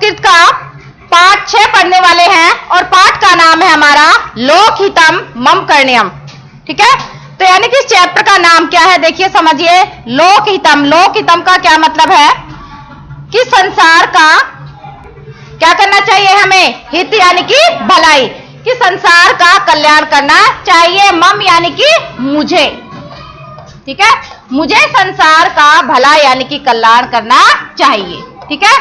संस्कृत का पाठ 6 पढ़ने वाले हैं और पाठ का नाम है हमारा लोकहितम मम करणीयम। ठीक है, तो यानी कि इस चैप्टर का नाम क्या है, देखिए समझिए। लोकहितम, लोकहितम का क्या मतलब है कि संसार का क्या करना चाहिए हमें, हित यानी कि भलाई, कि संसार का कल्याण करना चाहिए। मम यानी कि मुझे, ठीक है, मुझे संसार का भला यानी कि कल्याण करना चाहिए। ठीक है,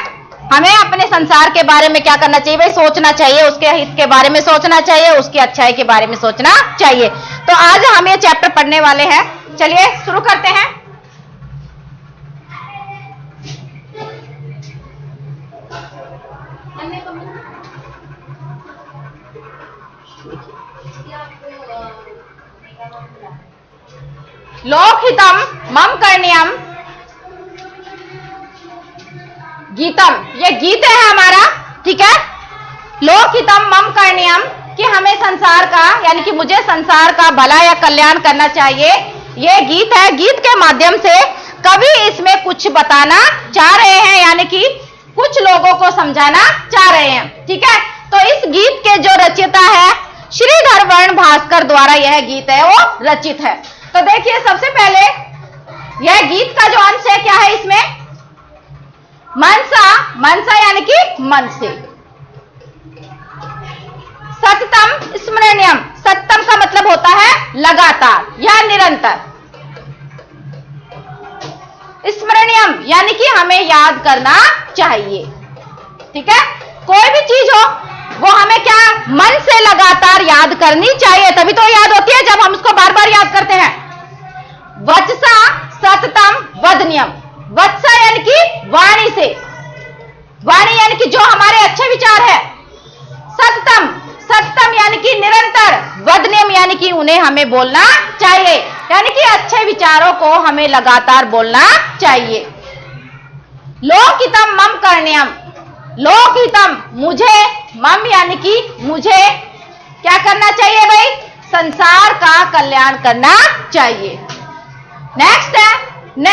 हमें अपने संसार के बारे में क्या करना चाहिए भाई, सोचना चाहिए, उसके हित के बारे में सोचना चाहिए, उसकी अच्छाई के बारे में सोचना चाहिए। तो आज हम ये चैप्टर पढ़ने वाले हैं, चलिए शुरू करते हैं। लोकहितम मम करणीयम गीतम, ये गीत है हमारा। ठीक है, लोकहितम मम करणीयम, कि हमें संसार का यानी कि मुझे संसार का भला या कल्याण करना चाहिए। ये गीत है, गीत के माध्यम से कवि इसमें कुछ बताना चाह रहे हैं, यानी कि कुछ लोगों को समझाना चाह रहे हैं। ठीक है, तो इस गीत के जो रचयिता है श्रीधर वर्ण भास्कर द्वारा यह गीत है वो रचित है। तो देखिए सबसे पहले यह गीत का जो अंश है क्या है, इसमें मनसा, मनसा यानी कि मन से। सततम स्मरणीयम, सततम का मतलब होता है लगातार या निरंतर। स्मरणीयम यानी कि हमें याद करना चाहिए। ठीक है, कोई भी चीज हो वो हमें क्या मन से लगातार याद करनी चाहिए, तभी तो याद होती है जब हम उसको बार बार याद करते हैं। वचसा सततम वदनीयम, वत्सा यानी कि वाणी से, वाणी यानी कि जो हमारे अच्छे विचार है। सततम, सततम यानी कि निरंतर, वदनीयम यानी कि उन्हें हमें बोलना चाहिए, यानी कि अच्छे विचारों को हमें लगातार बोलना चाहिए। लोकहितम मम करणीयम, लोकहितम मुझे, मम यानी कि मुझे क्या करना चाहिए भाई, संसार का कल्याण करना चाहिए। नेक्स्ट है न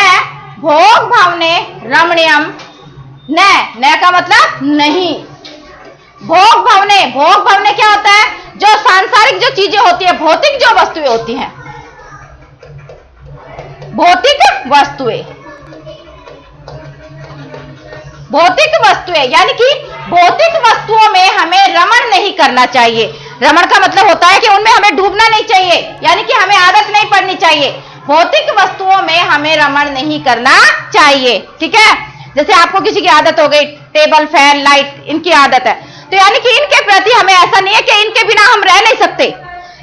भोग भावने रमणीयम, न का मतलब नहीं। भोग भावने, भोग भावने क्या होता है, जो सांसारिक जो चीजें होती है, भौतिक जो वस्तुएं होती हैं, भौतिक वस्तुएं, भौतिक वस्तुएं यानी कि भौतिक वस्तुओं में हमें रमण नहीं करना चाहिए। रमण का मतलब होता है कि उनमें हमें डूबना नहीं चाहिए, यानी कि हमें आदत नहीं पड़नी चाहिए। भौतिक वस्तुओं में हमें रमण नहीं करना चाहिए। ठीक है, जैसे आपको किसी की आदत हो गई, टेबल फैन लाइट इनकी आदत है, तो यानी कि इनके प्रति हमें ऐसा नहीं है कि इनके बिना हम रह नहीं सकते,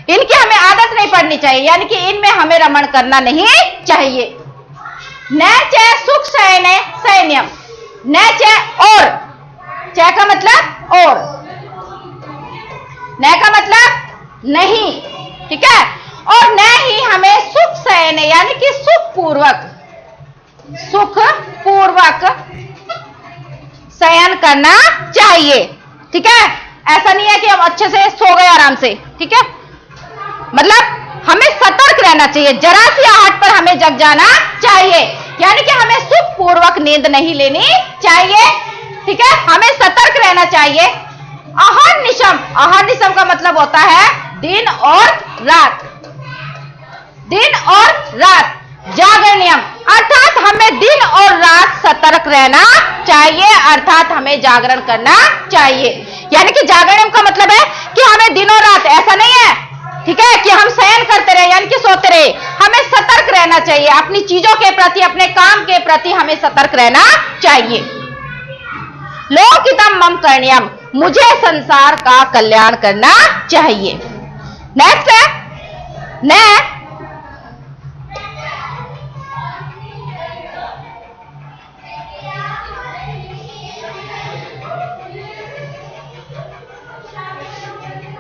इनकी हमें आदत नहीं पड़नी चाहिए, यानी कि इनमें हमें रमण करना नहीं चाहिए। न च सुख शयने सैन्यम, न च और, च का मतलब और, न का मतलब नहीं। ठीक है, और न ही हमें सुख शयन यानी कि सुख पूर्वक, सुख पूर्वक शयन करना चाहिए। ठीक है, ऐसा नहीं है कि हम अच्छे से सो गए आराम से। ठीक है, मतलब हमें सतर्क रहना चाहिए, जरा सी आहट पर हमें जग जाना चाहिए, यानी कि हमें सुख पूर्वक नींद नहीं लेनी चाहिए। ठीक है, हमें सतर्क रहना चाहिए। अहर्निशम, अहर्निशम का मतलब होता है दिन और रात, दिन और रात। जागरणीयम अर्थात हमें दिन और रात सतर्क रहना चाहिए, अर्थात हमें जागरण करना चाहिए। यानी कि जागरणीयम का मतलब है कि हमें दिन और रात ऐसा नहीं है, ठीक है, कि हम शयन करते रहे यानी कि सोते रहे, हमें सतर्क रहना चाहिए अपनी चीजों के प्रति, अपने काम के प्रति हमें सतर्क रहना चाहिए। लोकहितम मम करणीयम, मुझे संसार का कल्याण करना चाहिए। नेक्स्ट है न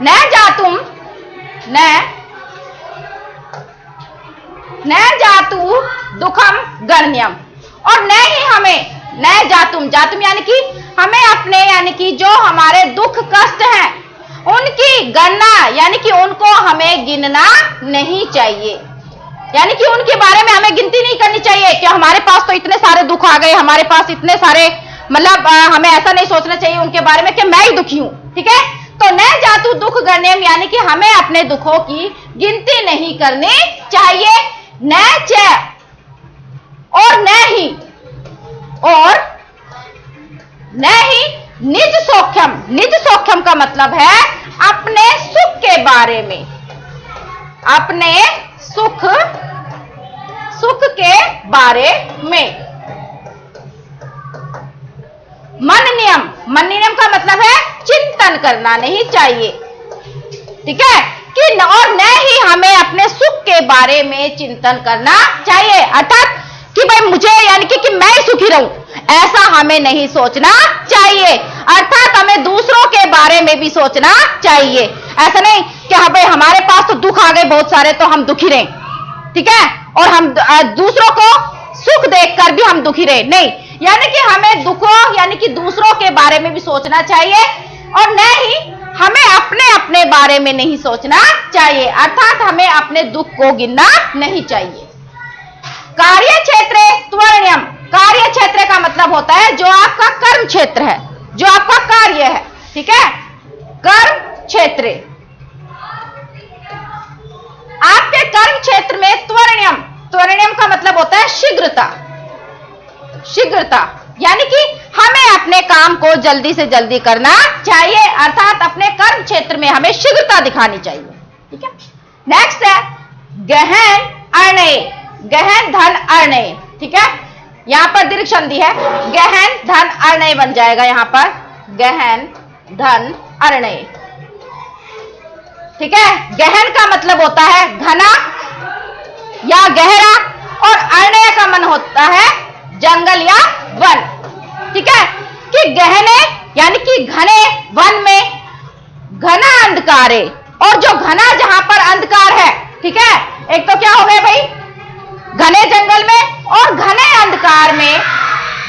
न जातुम, न जातु दुखम गण्यम, और न ही हमें, न जातुम, जातुम यानी कि हमें अपने यानी कि जो हमारे दुख कष्ट हैं उनकी गणना यानी कि उनको हमें गिनना नहीं चाहिए, यानी कि उनके बारे में हमें गिनती नहीं करनी चाहिए कि हमारे पास तो इतने सारे दुख आ गए, हमारे पास इतने सारे मतलब हमें ऐसा नहीं सोचना चाहिए उनके बारे में कि मैं ही दुखी हूं, ठीक है। तो न जातु दुख गण्यम, यानी कि हमें अपने दुखों की गिनती नहीं करनी चाहिए। न च और न ही, और न ही निज सौख्यम। निज सौख्यम का मतलब है अपने सुख के बारे में, अपने सुख के बारे में। मन नियम, मन नियम का मतलब है चिंतन करना नहीं चाहिए, ठीक है कि और न ही हमें अपने सुख के बारे में चिंतन करना चाहिए, अर्थात कि भाई मुझे यानी कि मैं ही सुखी रहूं, ऐसा हमें नहीं सोचना चाहिए। अर्थात हमें दूसरों के बारे में भी सोचना चाहिए। ऐसा नहीं कि हाँ भाई हमारे पास तो दुख आ गए बहुत सारे तो हम दुखी रहें, ठीक है, और हम दूसरों को सुख देखकर भी हम दुखी रहे, नहीं। यानी कि हमें दुखों यानी कि दूसरों के बारे में भी सोचना चाहिए और न ही हमें अपने अपने बारे में नहीं सोचना चाहिए, अर्थात हमें अपने दुख को गिनना नहीं चाहिए। कार्य क्षेत्र त्वरण्यम। कार्य क्षेत्र का मतलब होता है जो आपका कर्म क्षेत्र है, जो आपका कार्य है, ठीक है, कर्म क्षेत्र। आपके कर्म क्षेत्र में त्वरण्यम, त्वरण्यम का मतलब होता है शीघ्रता, शीघ्रता यानी कि हमें अपने काम को जल्दी से जल्दी करना चाहिए, अर्थात अपने कर्म क्षेत्र में हमें शीघ्रता दिखानी चाहिए, ठीक है। नेक्स्ट है गहन अर्णय, गहन धन अर्णय, ठीक है, यहां पर दीर्घ संधि है, गहन धन अर्णय बन जाएगा यहां पर, गहन धन अर्णय, ठीक है। गहन का मतलब होता है घना या गहरा, और अर्णय का मन होता है जंगल या वन, ठीक है, कि गहने यानी कि घने वन में घना अंधकार है, और जो घना जहां पर अंधकार है, ठीक है, एक तो क्या हो गया भाई घने जंगल में और घने अंधकार में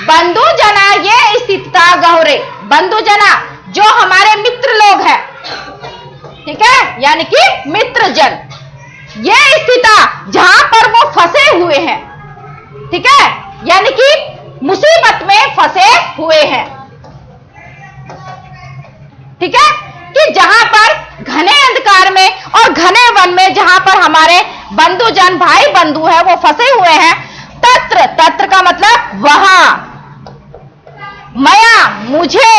बंधु जना ये स्थितता गहरे, बंधु जना जो हमारे मित्र लोग हैं, ठीक है, यानी कि मित्र जन, ये स्थिता जहां पर वो फंसे हुए हैं, ठीक है, यानी कि मुसीबत में फंसे हुए हैं, ठीक है, कि जहां पर घने अंधकार में और घने वन में जहां पर हमारे बंधुजन भाई बंधु है वो फंसे हुए हैं, तत्र, तत्र का मतलब वहां, मया मुझे,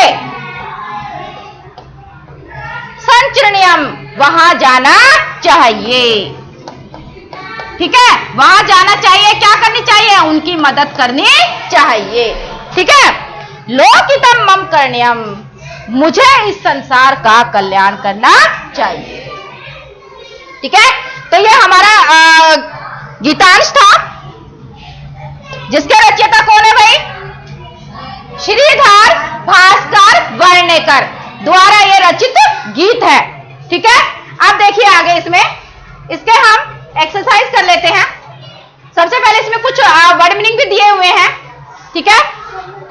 संचरणीयम वहां जाना चाहिए, ठीक है, वहां जाना चाहिए, क्या करनी चाहिए, उनकी मदद करनी चाहिए, ठीक है। लोकितम मम करणीयम, मुझे इस संसार का कल्याण करना चाहिए, ठीक है। तो ये हमारा गीतांश था, जिसके रचयिता कौन है भाई, श्रीधर भास्कर वर्णेकर द्वारा ये रचित गीत है, ठीक है। अब देखिए आगे इसमें, इसके हम एक्सरसाइज कर लेते हैं। सबसे पहले इसमें कुछ वर्ड मीनिंग भी दिए हुए हैं, ठीक है।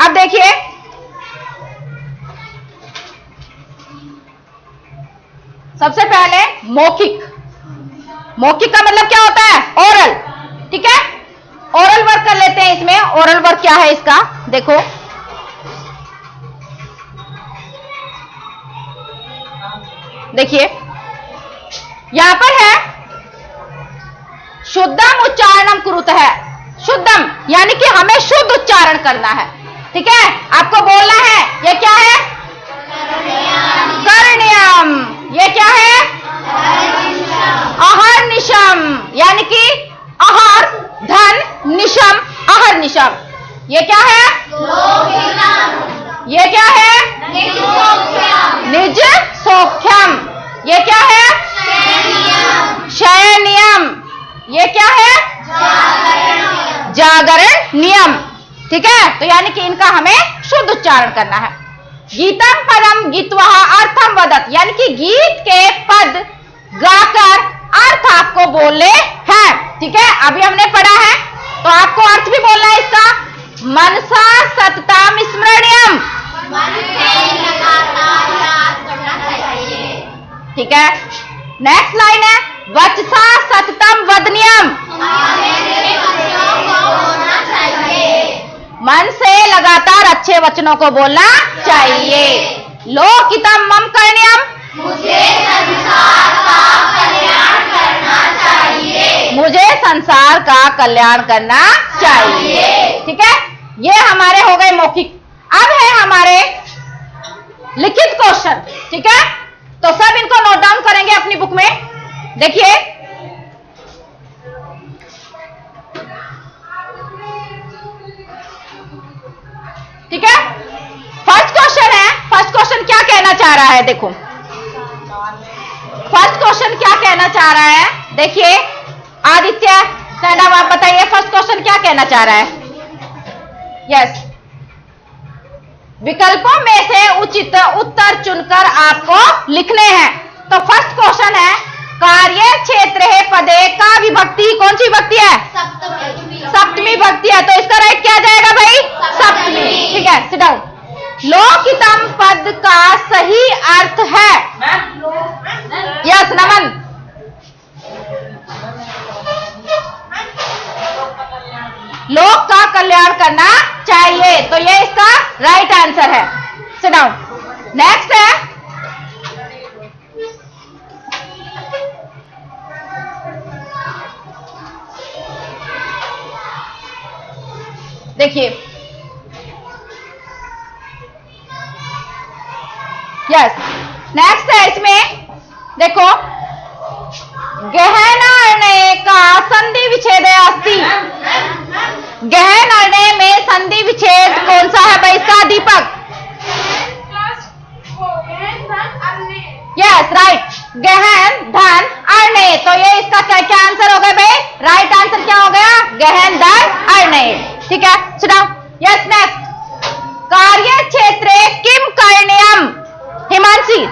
अब देखिए सबसे पहले मौखिक, मौखिक का मतलब क्या होता है, ओरल, ठीक है। ओरल वर्क कर लेते हैं इसमें। ओरल वर्क क्या है इसका, देखो देखिए यहां पर है शुद्धम उच्चारणम कुरुत है, शुद्धम यानी कि हमें शुद्ध उच्चारण करना है, ठीक है, आपको बोलना है, ये क्या है, करणीयम, ये क्या है, अहर्निशम, यानी कि अहर धन निशम, अहर्निशम, ये क्या है, ये क्या है, निज सौख्यम, ये क्या है, शयनियम, ये क्या है, जागरण नियम, ठीक है। तो यानी कि इनका हमें शुद्ध उच्चारण करना है। गीतम पदम गीतवा अर्थम वदत, यानी कि गीत के पद गाकर अर्थ आपको बोलने हैं, ठीक है। अभी हमने पढ़ा है तो आपको अर्थ भी बोलना है इसका, मनसा सततम स्मरणीयम, ठीक है। नेक्स्ट लाइन है वचसा सततम वदनीयम, मन से लगातार अच्छे वचनों को बोलना चाहिए। लोकितम मम करणीयम, मुझे संसार का कल्याण करना चाहिए। मुझे संसार का कल्याण करना चाहिए। ठीक है, ये हमारे हो गए मौखिक। अब है हमारे लिखित क्वेश्चन। ठीक है, तो सब इनको नोट डाउन करेंगे अपनी बुक में। देखिए, ठीक है, फर्स्ट क्वेश्चन है। फर्स्ट क्वेश्चन क्या कहना चाह रहा है? देखो, फर्स्ट क्वेश्चन क्या कहना चाह रहा है? देखिए, आदित्य मैडम आप बताइए फर्स्ट क्वेश्चन क्या कहना चाह रहा है? यस, विकल्पों में से उचित उत्तर चुनकर आपको लिखने हैं। तो फर्स्ट क्वेश्चन है, कार्य क्षेत्र है पदे का विभक्ति कौन सी विभक्ति है? सप्तमी विभक्ति है। तो इसका राइट क्या जाएगा भाई? सप्तमी। ठीक है, सिट डाउन। लोकितम पद का सही अर्थ है? यस नमन। लोक का कल्याण करना चाहिए। तो ये इसका राइट आंसर है। Seat down. नेक्स्ट है, देखिए, यस नेक्स्ट है इसमें। देखो, गहनर्णय का संधि विच्छेद अस्ति। गहनर्णय में संधि विच्छेद कौन सा है भाई इसका? दीपक। यस राइट, गहन धन अर्णय। तो ये इसका क्या आंसर हो गया भाई? राइट आंसर क्या हो गया? गहन धन अर्णय। ठीक है, सुनाओ। यस नेक्स्ट, कार्य क्षेत्र किम करणीयम? हिमांशी।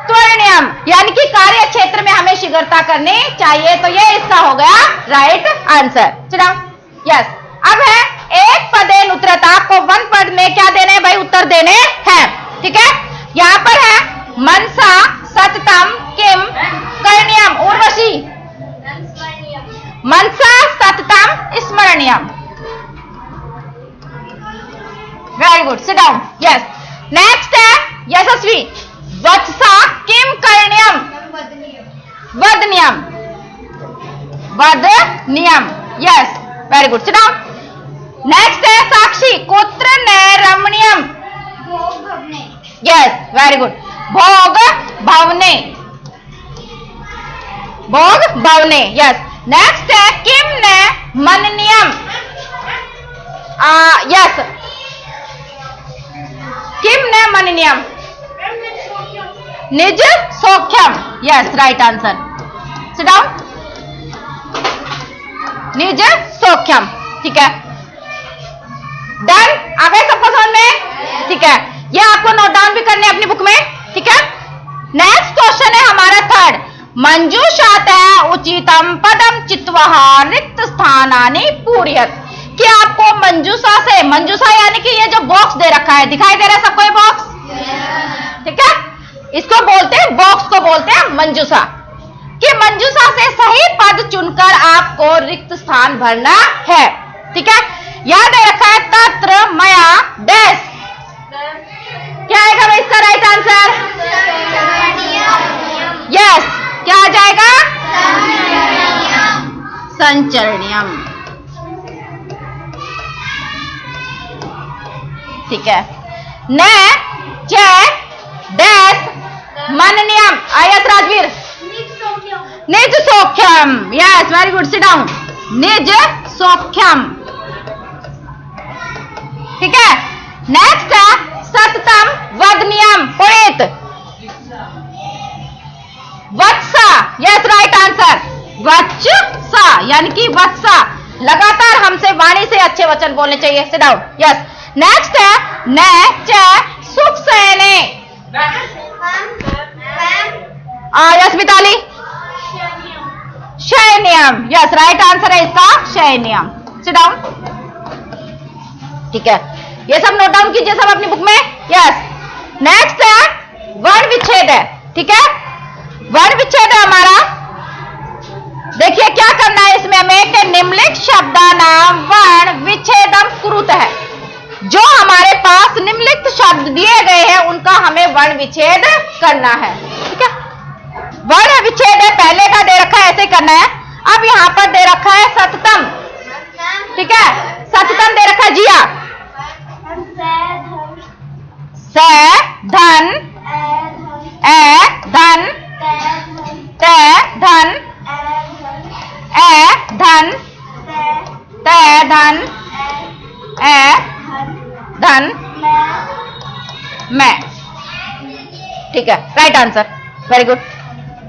त्वरणीयम, यानी कि कार्य क्षेत्र में हमें शीघ्रता करनी चाहिए। तो ये इसका हो गया राइट आंसर। सुनाओ। यस, अब है एक पदे नुत्रत। आपको वन पद में क्या देने हैं भाई? उत्तर देने हैं। ठीक है, यहां पर है मनसा सततम किम करणीयम? उर्वशी। मनसा सततम स्मरणीयम। Very good, sit down. Yes, next है यशस्वी, वत्सा किम करणीयम? वदनीयम। वदनीयम। Yes, very good, sit down. Next है साक्षी, कुत्र नैरमणीयम? यस, वेरी गुड, भोग भवने। भोग भवने। यस, नेक्स्ट है किम ने मननीयम? यस, किम ने मननीयम? निज सौख्यम। Yes, right answer. Sit down. निज सौख्यम। ठीक है, डन। आ गए सबको समझ में? ठीक है, ये आपको नोट डाउन भी करने अपनी बुक में। ठीक है, नेक्स्ट क्वेश्चन है हमारा थर्ड, मंजूषात उचितम पदम चित्वः रिक्त स्थानानि पूरयत। कि आपको मंजूषा से, मंजूषा यानी कि ये जो बॉक्स दे रखा है, दिखाई दे रहा है सबको ये बॉक्स? ठीक है, इसको बोलते हैं, बॉक्स को बोलते हैं मंजूषा। कि मंजूषा से सही पद चुनकर आपको रिक्त स्थान भरना है। ठीक है, यहां दे रखा है तत्र मया डैश। क्या आएगा भाई इसका राइट आंसर? यस, क्या आ जाएगा? संचरणीयम। ठीक है, न च डैश मननीयम। आयस राजवीर, निज सौख्यम। Yes, very good, sit down. निज सौख्यम। ठीक है, नेक्स्ट है सततम वदनीयम। पुनीत, वत्सा। यस, राइट आंसर, वत्सा यानी कि वत्सा। लगातार हमसे वाणी से अच्छे वचन बोलने चाहिए। Seat down. यस, नेक्स्ट है न च सुख सहने। यस मिताली, शयनियम। यस, राइट आंसर है इसका शयनियम। Sit down. ठीक है, ये सब नोट डाउन कीजिए सब अपनी बुक में। यस, नेक्स्ट है वर्ण विच्छेद है। ठीक है, वर्ण विच्छेद है हमारा। देखिए क्या करना है इसमें हमें कि निम्नलिखित शब्दानाम वर्ण विच्छेदम कुरुत है। शब्द दिए गए हैं उनका हमें वर्ण विच्छेद करना है। ठीक है, वर्ण विच्छेद है, पहले का दे रखा है ऐसे करना है। अब यहाँ पर दे रखा है सततम। ठीक है, सततम दे रखा है जिया। स धन ए धन ते धन ए धन ते धन ए धन मैं। ठीक है, right answer, very good.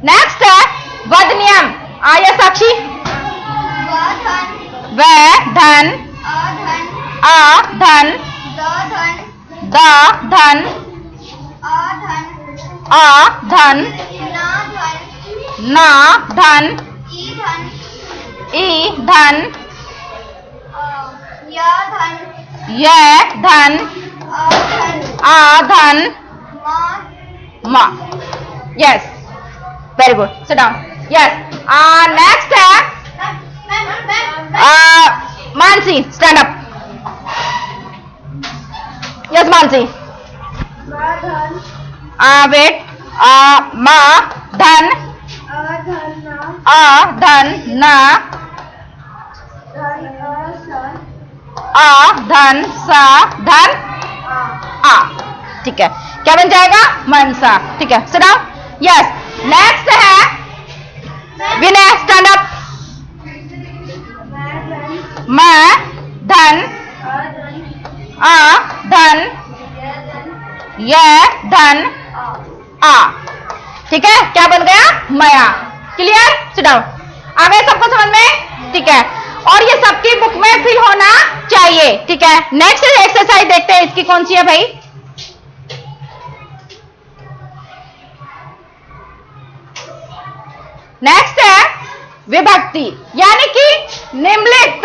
Next है वध नियम। आया साक्षी। व धन आ धन द धन आ धन न धन ई धन य धन आ धन म। Yes, very good, sit down. Yes, next है Mansi, stand up. Yes Mansi. Wait, म धन आ धन न आ धन सा धन आ। ठीक है, क्या बन जाएगा? मनसा। ठीक है, सिट डाउन। यस, नेक्स्ट है विनय, स्टैंड अप। म धन आ धन य धन आ। ठीक है, क्या बन गया? मया। क्लियर? Sit down. आ गए सबको समझ में? ठीक है, और ये सबकी बुक में फिल होना चाहिए। ठीक है, नेक्स्ट एक्सरसाइज देखते हैं, इसकी कौन सी है भाई? नेक्स्ट है विभक्ति, यानी कि निम्नलिखित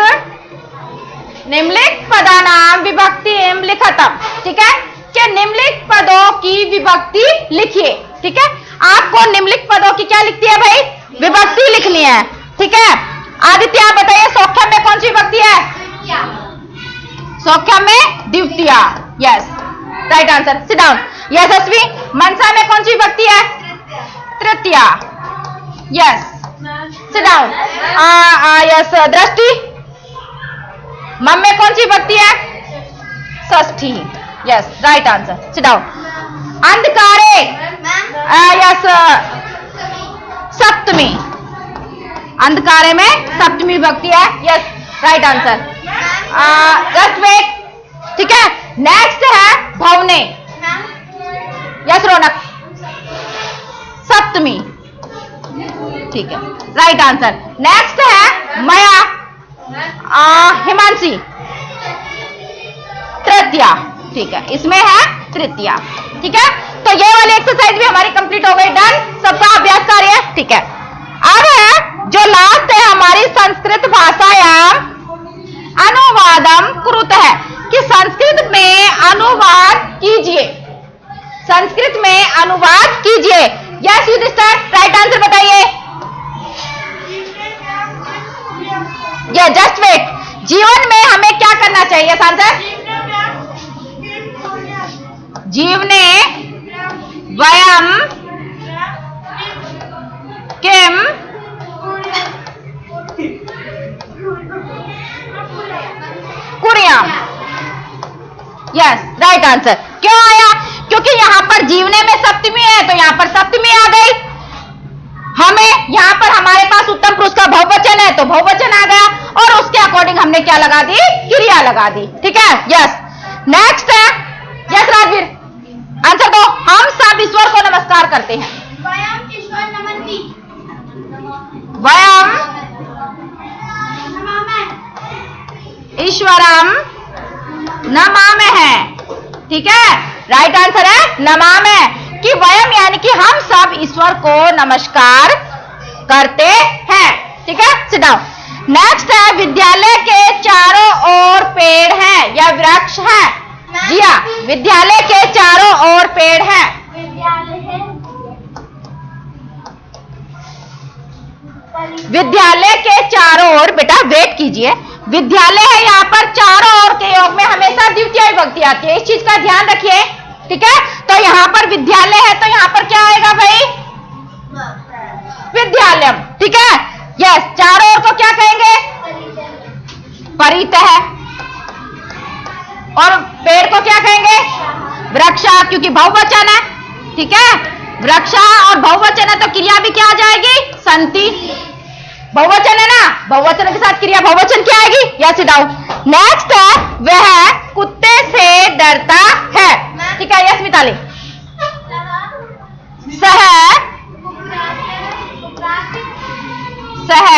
पदानाम विभक्ति एवं लिखतम। ठीक है, कि निम्नलिखित पदों की विभक्ति लिखिए। ठीक है, आपको निम्नलिखित पदों की क्या लिखती है भाई? विभक्ति लिखनी है। ठीक है, आदित्य आप बताइए, सौख्यम में कौन सी विभक्ति है? सौख्यम में द्वितीया। Yes, right answer, sit down. Yashasvi, मनसा में कौन सी विभक्ति है? तृतीया। Yes, sit down. Yes, Drishti, मम में कौन सी विभक्ति है? षष्ठी। Yes, right answer, sit down. अंधकारे, यस, सप्तमी। अंधकारे में सप्तमी विभक्ति है। Yes, right answer. Just wait. ठीक है, नेक्स्ट है भवने। यस रौनक, सप्तमी। ठीक है, राइट आंसर। नेक्स्ट है मया, हिमांशी, तृतीया। ठीक है, इसमें है तृतीया। ठीक है, तो ये वाली एक्सरसाइज भी हमारी कंप्लीट हो गई, डन। सबका अभ्यास कार्य। ठीक है, अब है जो लास्ट है हमारी संस्कृत भाषायाम अनुवादम कुरुत है, कि संस्कृत में अनुवाद कीजिए। संस्कृत में अनुवाद कीजिए। यस युधिष्ठिर, राइट आंसर बताइए। ये जस्ट वेट। जीवन में हमें क्या करना चाहिए? आंसर, जीवने वयम किम कुर्याम। Yes, right answer. क्यों आया? क्योंकि यहां पर जीवने में सप्तमी है, तो यहां पर सप्तमी आ गई। हमें यहां पर हमारे पास उत्तम पुरुष का बहुवचन है, तो बहुवचन आ गया, और उसके अकॉर्डिंग हमने क्या लगा दी? क्रिया लगा दी। ठीक है, यस। नेक्स्ट है, यस राजवीर, आंसर दो। हम सब ईश्वर को नमस्कार करते हैं। वयम ईश्वर नमन्ति। वयम ईश्वरम नमामहे। ठीक है, राइट आंसर है नमामहे, कि वयम यानी कि हम सब ईश्वर को नमस्कार करते हैं। ठीक है, सिट डाउन। नेक्स्ट है विद्यालय के चारों ओर पेड़ हैं या वृक्ष हैं? जी हाँ, विद्यालय के चारों ओर पेड़ हैं। विद्यालय के चारों ओर, बेटा वेट कीजिए, विद्यालय है यहाँ पर, चारों ओर के योग में हमेशा द्वितीय विभक्ति आती है, इस चीज का ध्यान रखिए। ठीक है, तो यहां पर विद्यालय है तो यहां पर क्या आएगा भाई? विद्यालयम। ठीक है, यस। चारों ओर को क्या कहेंगे? परितः। और पेड़ को क्या कहेंगे? वृक्षा, क्योंकि बहुवचन है। ठीक है, वृक्षा और बहुवचन है तो क्रिया भी क्या आ जाएगी? संति। बहुवचन है ना, बहुवचन के साथ क्रिया बहुवचन क्या आएगी? Yes down. नेक्स्ट है वह कुत्ते से डरता है। ठीक है, यस मिताली। सह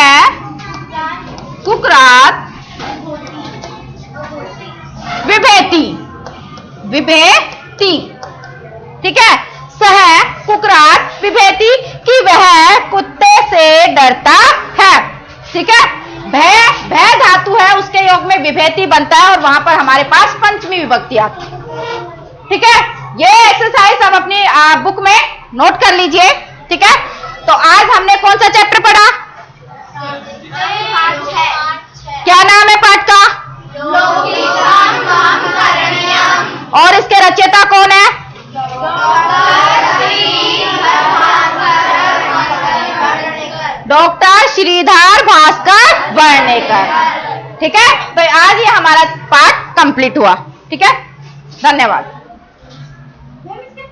कुकरात विभेति। विभेति। ठीक है, सह कुकरात विभेति कि वह कुत्ते से डरता है। ठीक है, भय, भय धातु है उसके योग में विभेति बनता है और वहां पर हमारे पास पंचमी विभक्ति आती है। ठीक है, ये एक्सरसाइज आप अपनी बुक में नोट कर लीजिए। ठीक है, तो आज हमने कौन सा चैप्टर पढ़ा? क्या नाम है पाठ का? और इसके रचयिता कौन है? डॉक्टर श्रीधर भास्कर वर्णेकर। ठीक है, तो आज ये हमारा पाठ कंप्लीट हुआ। ठीक है, धन्यवाद।